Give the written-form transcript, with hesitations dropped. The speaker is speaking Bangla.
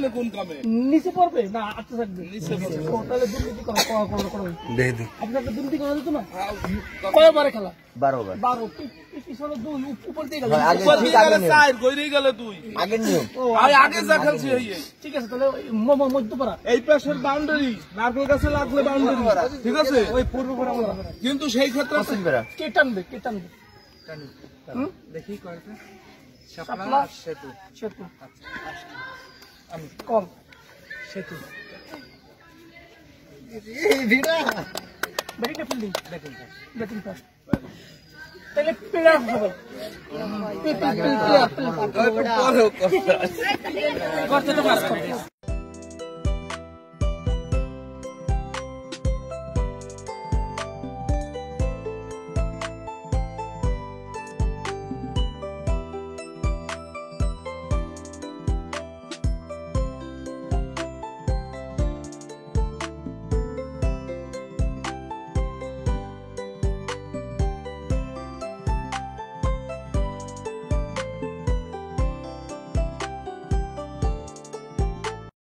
না কোন কামে নিচে পড়বে না আটতে থাকবে নিচে তাহলে দুর্নীতি করো আপনাকে দুর্নীতি করা যেত না কয়বারে খেলা 12 বার 12 পিছনে দুই উপর দিয়ে গেল উপর দিয়ে গেলে চার গইরেই গেল তুই আগের নিয়ম আগে যা খেলছি ঠিক আছে তাহলে মধ্যপাড়া এই পাশের বাউন্ডারি নারকেল গাছে লাগলে বাউন্ডারি ঠিক আছে ওই পূর্ব পাড়া কিন্তু সেই ক্ষেত্রে কে টানবে দেখি কয়টা শাপলা সেতু আমি কম সেতু ব্যাটিং ফিল্ডিং ব্যাটিং ফার্স্ট তাহলে প্লেয়ার হবে প্লেয়ার করতে তো কাজ করতে